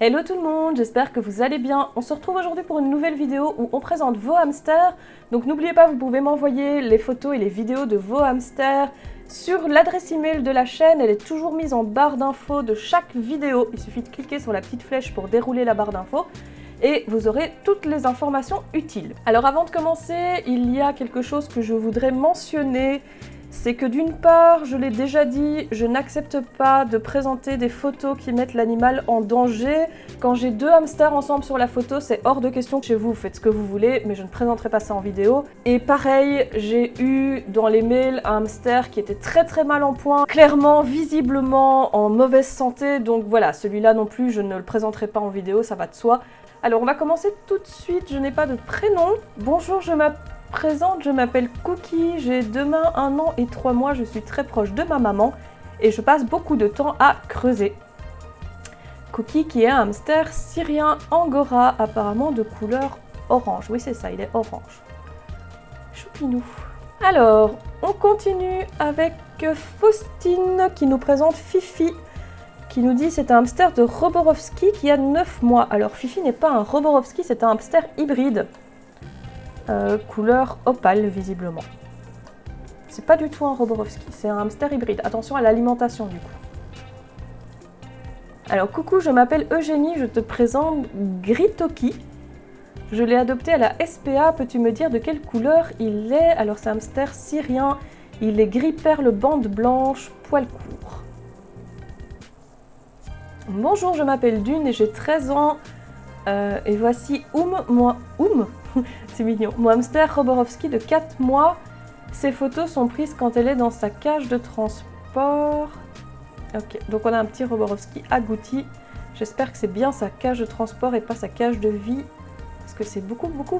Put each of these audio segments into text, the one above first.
Hello tout le monde, j'espère que vous allez bien. On se retrouve aujourd'hui pour une nouvelle vidéo où on présente vos hamsters. Donc n'oubliez pas, vous pouvez m'envoyer les photos et les vidéos de vos hamsters sur l'adresse email de la chaîne. Elle est toujours mise en barre d'infos de chaque vidéo. Il suffit de cliquer sur la petite flèche pour dérouler la barre d'infos et vous aurez toutes les informations utiles. Alors avant de commencer, il y a quelque chose que je voudrais mentionner. C'est que d'une part, je l'ai déjà dit, je n'accepte pas de présenter des photos qui mettent l'animal en danger. Quand j'ai deux hamsters ensemble sur la photo, c'est hors de question que chez vous, faites ce que vous voulez, mais je ne présenterai pas ça en vidéo. Et pareil, j'ai eu dans les mails un hamster qui était très mal en point, clairement, visiblement en mauvaise santé, donc voilà, celui-là non plus, je ne le présenterai pas en vidéo, ça va de soi. Alors on va commencer tout de suite, je n'ai pas de prénom. Bonjour, je m'appelle Cookie, j'ai demain 1 an et 3 mois, je suis très proche de ma maman et je passe beaucoup de temps à creuser. Cookie qui est un hamster syrien angora, apparemment de couleur orange. Oui c'est ça, il est orange. Choupinou. Alors, on continue avec Faustine qui nous présente Fifi, qui nous dit c'est un hamster de Roborovski qui a 9 mois. Alors Fifi n'est pas un Roborovski, c'est un hamster hybride. Couleur opale visiblement. C'est pas du tout un Roborovski, c'est un hamster hybride. Attention à l'alimentation du coup. Alors coucou, je m'appelle Eugénie, je te présente Gritoki. Je l'ai adopté à la SPA, peux-tu me dire de quelle couleur il est? Alors c'est un hamster syrien, il est gris perle, bande blanche, poil court. Bonjour, je m'appelle Dune et j'ai 13 ans. Et voici c'est mignon. Mon hamster Roborovski de 4 mois. Ces photos sont prises quand elle est dans sa cage de transport. Ok, donc on a un petit Roborovski agouti. J'espère que c'est bien sa cage de transport et pas sa cage de vie. Parce que c'est beaucoup trop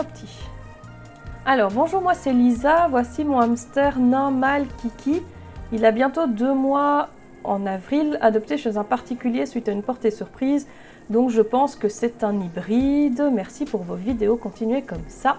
petit. Alors, bonjour, moi c'est Lisa. Voici mon hamster nain mâle Kiki. Il a bientôt 2 mois en avril, adopté chez un particulier suite à une portée surprise. Donc je pense que c'est un hybride. Merci pour vos vidéos, continuez comme ça.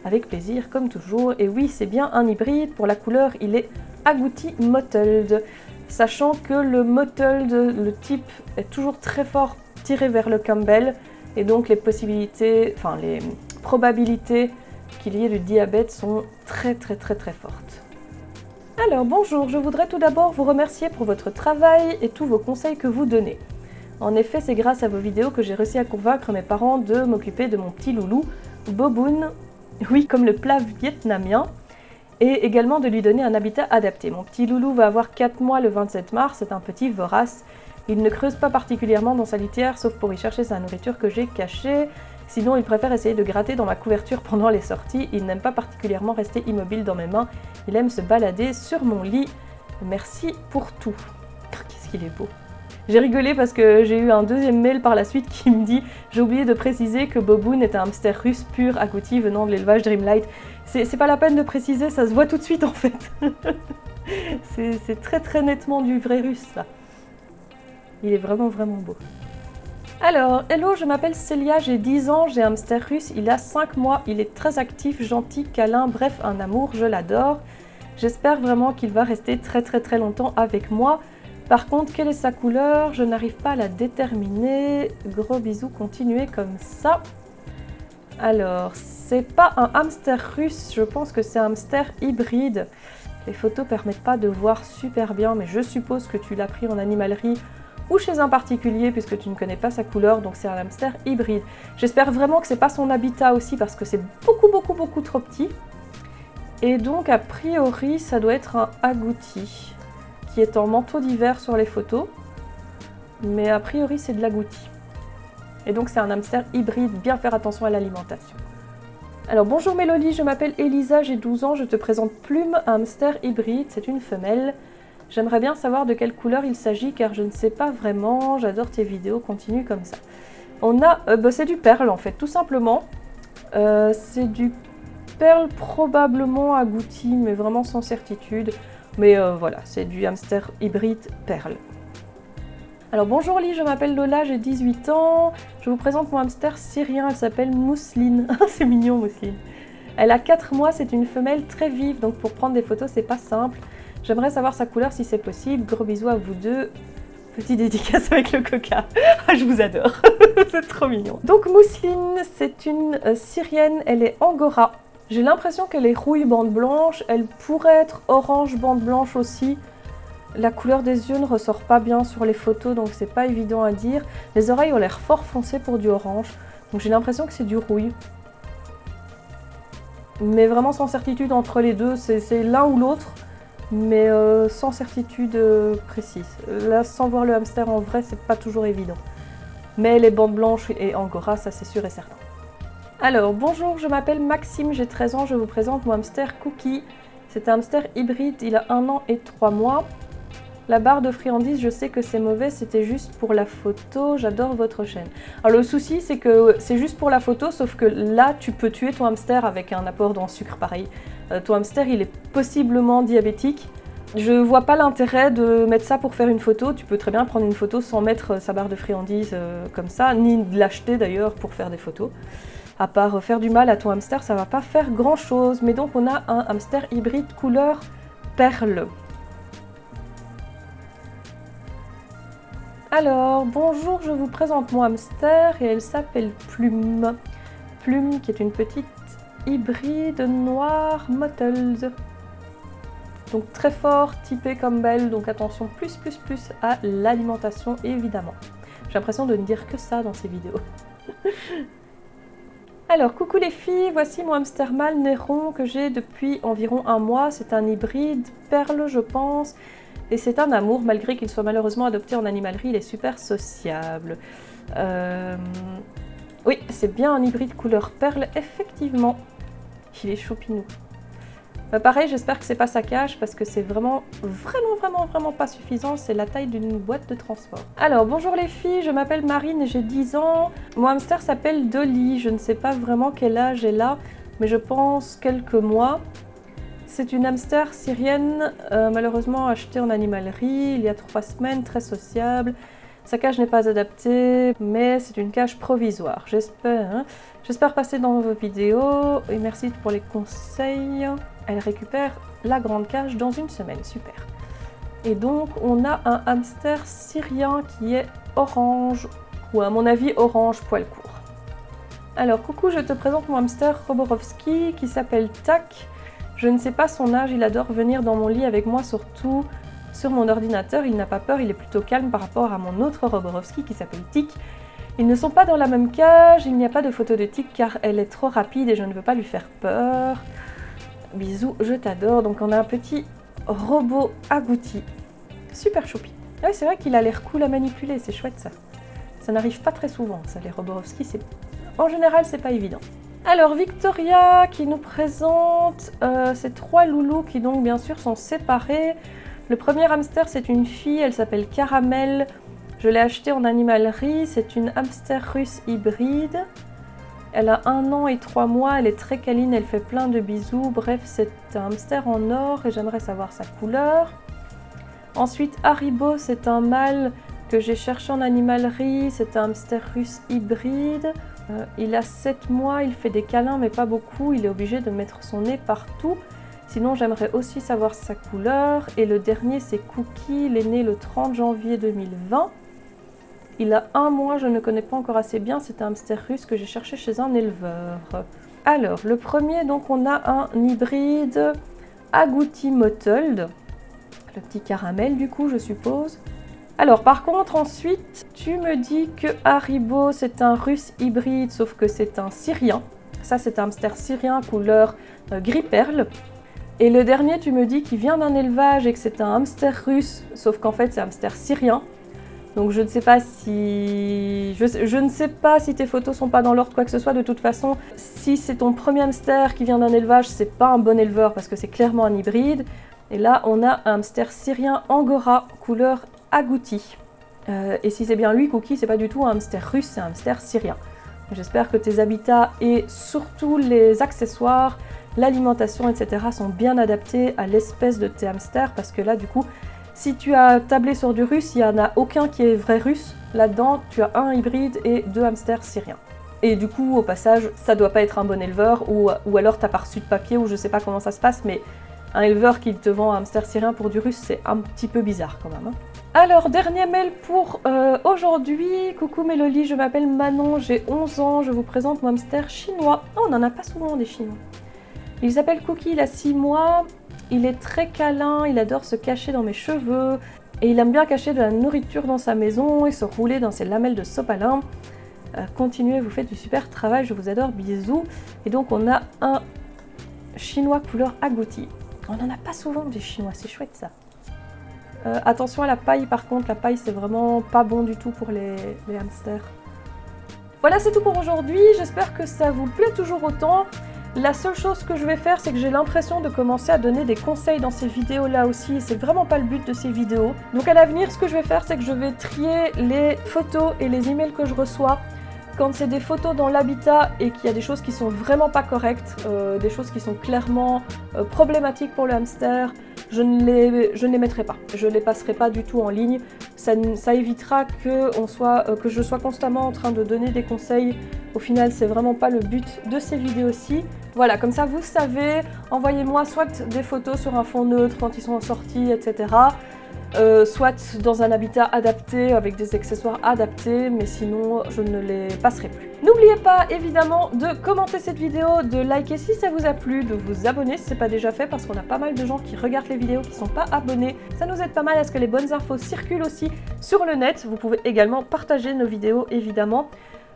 Avec plaisir, comme toujours. Et oui, c'est bien un hybride. Pour la couleur, il est agouti mottled. Sachant que le mottled, le type, est toujours très fort tiré vers le Campbell. Et donc les possibilités, enfin les probabilités qu'il y ait du diabète sont très fortes. Alors bonjour, je voudrais tout d'abord vous remercier pour votre travail et tous vos conseils que vous donnez. En effet, c'est grâce à vos vidéos que j'ai réussi à convaincre mes parents de m'occuper de mon petit loulou, Boboon, oui, comme le plat vietnamien, et également de lui donner un habitat adapté. Mon petit loulou va avoir 4 mois le 27 mars, c'est un petit vorace. Il ne creuse pas particulièrement dans sa litière, sauf pour y chercher sa nourriture que j'ai cachée. Sinon, il préfère essayer de gratter dans ma couverture pendant les sorties. Il n'aime pas particulièrement rester immobile dans mes mains. Il aime se balader sur mon lit. Merci pour tout. Qu'est-ce qu'il est beau. J'ai rigolé parce que j'ai eu un deuxième mail par la suite qui me dit « J'ai oublié de préciser que Boboon est un hamster russe pur agouti venant de l'élevage Dreamlight. » C'est pas la peine de préciser, ça se voit tout de suite en fait. C'est très nettement du vrai russe là. Il est vraiment beau. Alors, hello, je m'appelle Célia, j'ai 10 ans, j'ai un hamster russe, il a 5 mois, il est très actif, gentil, câlin, bref, un amour, je l'adore. J'espère vraiment qu'il va rester très longtemps avec moi. Par contre, quelle est sa couleur? Je n'arrive pas à la déterminer. Gros bisous, continuez comme ça. Alors, c'est pas un hamster russe, je pense que c'est un hamster hybride. Les photos permettent pas de voir super bien, mais je suppose que tu l'as pris en animalerie ou chez un particulier puisque tu ne connais pas sa couleur, donc c'est un hamster hybride. J'espère vraiment que c'est pas son habitat aussi parce que c'est beaucoup trop petit. Et donc a priori ça doit être un agouti qui est en manteau d'hiver sur les photos, mais a priori c'est de l'agouti. Et donc c'est un hamster hybride, bien faire attention à l'alimentation. Alors bonjour Mélodie, je m'appelle Elisa, j'ai 12 ans, je te présente Plume, un hamster hybride, c'est une femelle. J'aimerais bien savoir de quelle couleur il s'agit car je ne sais pas vraiment, j'adore tes vidéos, continue comme ça. On a, c'est du perle en fait, tout simplement. C'est du perle probablement agouti, mais vraiment sans certitude. Mais voilà, c'est du hamster hybride perle. Alors bonjour Lee, je m'appelle Lola, j'ai 18 ans. Je vous présente mon hamster syrien, elle s'appelle Mousseline. C'est mignon Mousseline. Elle a 4 mois, c'est une femelle très vive, donc pour prendre des photos c'est pas simple. J'aimerais savoir sa couleur si c'est possible. Gros bisous à vous deux. Petite dédicace avec le coca. Ah, je vous adore. C'est trop mignon. Donc Mousseline, c'est une syrienne. Elle est angora. J'ai l'impression qu'elle est rouille bande blanche. Elle pourrait être orange bande blanche aussi. La couleur des yeux ne ressort pas bien sur les photos, donc c'est pas évident à dire. Les oreilles ont l'air fort foncées pour du orange. Donc j'ai l'impression que c'est du rouille. Mais vraiment sans certitude entre les deux. C'est l'un ou l'autre. Mais sans certitude précise. Là, sans voir le hamster en vrai, c'est pas toujours évident. Mais les bandes blanches et angora, ça c'est sûr et certain. Alors, bonjour, je m'appelle Maxime, j'ai 13 ans, je vous présente mon hamster Cookie. C'est un hamster hybride, il a 1 an et 3 mois. La barre de friandises, je sais que c'est mauvais, c'était juste pour la photo, j'adore votre chaîne. Alors le souci, c'est que c'est juste pour la photo, sauf que là, tu peux tuer ton hamster avec un apport en sucre pareil. Ton hamster, il est possiblement diabétique. Je vois pas l'intérêt de mettre ça pour faire une photo. Tu peux très bien prendre une photo sans mettre sa barre de friandises comme ça, ni de l'acheter d'ailleurs pour faire des photos. À part faire du mal à ton hamster, ça va pas faire grand chose. Mais donc on a un hamster hybride couleur perle. Alors, bonjour, je vous présente mon hamster et elle s'appelle Plume. Plume qui est une petite hybride noire mottled. Donc très fort, typé comme belle, donc attention plus à l'alimentation évidemment. J'ai l'impression de ne dire que ça dans ces vidéos. Alors, coucou les filles, voici mon hamster mâle Néron que j'ai depuis environ 1 mois. C'est un hybride perle, je pense. Et c'est un amour, malgré qu'il soit malheureusement adopté en animalerie, il est super sociable. Oui, c'est bien un hybride couleur perle, effectivement. Il est choupinou. Pareil, j'espère que c'est pas sa cage, parce que c'est vraiment pas suffisant. C'est la taille d'une boîte de transport. Alors, bonjour les filles, je m'appelle Marine et j'ai 10 ans. Mon hamster s'appelle Dolly. Je ne sais pas vraiment quel âge elle a, mais je pense quelques mois. C'est une hamster syrienne, malheureusement achetée en animalerie il y a 3 semaines, très sociable. Sa cage n'est pas adaptée, mais c'est une cage provisoire. J'espère passer dans vos vidéos et merci pour les conseils. Elle récupère la grande cage dans 1 semaine, super. Et donc on a un hamster syrien qui est orange, ou à mon avis orange poil court. Alors coucou, je te présente mon hamster Roborovski qui s'appelle Tac. Je ne sais pas son âge, il adore venir dans mon lit avec moi, surtout sur mon ordinateur. Il n'a pas peur, il est plutôt calme par rapport à mon autre Roborovski qui s'appelle Tic. Ils ne sont pas dans la même cage, il n'y a pas de photo de Tic car elle est trop rapide et je ne veux pas lui faire peur. Bisous, je t'adore. Donc on a un petit robot agouti, super choupi. Ouais, c'est vrai qu'il a l'air cool à manipuler, c'est chouette ça. Ça n'arrive pas très souvent, ça, les Roborovski, en général, c'est pas évident. Alors Victoria qui nous présente ces 3 loulous qui donc bien sûr sont séparés. Le premier hamster c'est une fille, elle s'appelle Caramel. Je l'ai achetée en animalerie, c'est une hamster russe hybride. Elle a 1 an et 3 mois, elle est très câline, elle fait plein de bisous. Bref, c'est un hamster en or et j'aimerais savoir sa couleur. Ensuite Haribo, c'est un mâle que j'ai cherché en animalerie, c'est un hamster russe hybride. Il a 7 mois, il fait des câlins mais pas beaucoup, il est obligé de mettre son nez partout. Sinon j'aimerais aussi savoir sa couleur. Et le dernier c'est Cookie, il est né le 30 janvier 2020. Il a 1 mois, je ne connais pas encore assez bien, c'est un hamster russe que j'ai cherché chez un éleveur. Alors le premier, donc on a un hybride agouti mottled, le petit caramel du coup je suppose. Alors par contre ensuite tu me dis que Haribo c'est un russe hybride sauf que c'est un syrien. Ça c'est un hamster syrien couleur gris perle. Et le dernier tu me dis qu'il vient d'un élevage et que c'est un hamster russe sauf qu'en fait c'est un hamster syrien. Donc je ne sais pas si... Je ne sais pas si tes photos sont pas dans l'ordre quoi que ce soit. De toute façon, si c'est ton premier hamster qui vient d'un élevage, c'est pas un bon éleveur parce que c'est clairement un hybride. Et là on a un hamster syrien angora couleur agouti. Et si c'est bien lui, Cookie, c'est pas du tout un hamster russe, c'est un hamster syrien. J'espère que tes habitats et surtout les accessoires, l'alimentation, etc. sont bien adaptés à l'espèce de tes hamsters parce que là, du coup, si tu as tablé sur du russe, il n'y en a aucun qui est vrai russe. Là-dedans, tu as un hybride et 2 hamsters syriens. Et du coup, au passage, ça doit pas être un bon éleveur ou alors t'as pas reçu de papier ou je sais pas comment ça se passe, mais un éleveur qui te vend un hamster syrien pour du russe, c'est un petit peu bizarre quand même. Hein. Alors, dernier mail pour aujourd'hui. Coucou Mélodie, je m'appelle Manon, j'ai 11 ans, je vous présente mon hamster chinois. Oh, on n'en a pas souvent des chinois. Il s'appelle Cookie, il a 6 mois. Il est très câlin, il adore se cacher dans mes cheveux. Et il aime bien cacher de la nourriture dans sa maison et se rouler dans ses lamelles de sopalin. Continuez, vous faites du super travail, je vous adore, bisous. Et donc on a un chinois couleur agouti. On n'en a pas souvent des chinois, c'est chouette ça. Attention à la paille par contre, la paille c'est vraiment pas bon du tout pour les hamsters. Voilà, c'est tout pour aujourd'hui, j'espère que ça vous plaît toujours autant. La seule chose que je vais faire, c'est que j'ai l'impression de commencer à donner des conseils dans ces vidéos là aussi, et c'est vraiment pas le but de ces vidéos. Donc à l'avenir, ce que je vais faire, c'est que je vais trier les photos et les emails que je reçois. Quand c'est des photos dans l'habitat et qu'il y a des choses qui sont vraiment pas correctes, des choses qui sont clairement problématiques pour le hamster, je ne les mettrai pas. Je ne les passerai pas du tout en ligne. Ça évitera que je sois constamment en train de donner des conseils. Au final, c'est vraiment pas le but de ces vidéos-ci. Voilà, comme ça vous savez, envoyez-moi soit des photos sur un fond neutre quand ils sont en sortie, etc. Soit dans un habitat adapté avec des accessoires adaptés, mais sinon je ne les passerai plus. N'oubliez pas évidemment de commenter cette vidéo, de liker si ça vous a plu, de vous abonner si ce n'est pas déjà fait parce qu'on a pas mal de gens qui regardent les vidéos qui ne sont pas abonnés. Ça nous aide pas mal à ce que les bonnes infos circulent aussi sur le net. Vous pouvez également partager nos vidéos évidemment.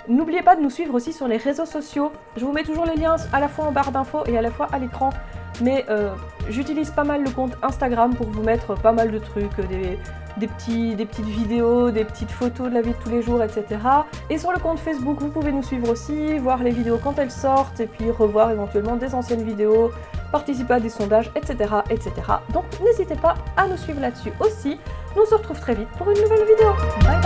N'oubliez pas de nous suivre aussi sur les réseaux sociaux. Je vous mets toujours les liens à la fois en barre d'infos et à la fois à l'écran. Mais j'utilise pas mal le compte Instagram pour vous mettre pas mal de trucs, des petites vidéos, des petites photos de la vie de tous les jours, etc. Et sur le compte Facebook, vous pouvez nous suivre aussi, voir les vidéos quand elles sortent, et puis revoir éventuellement des anciennes vidéos, participer à des sondages, etc. etc. Donc n'hésitez pas à nous suivre là-dessus aussi. Nous on se retrouve très vite pour une nouvelle vidéo. Bye!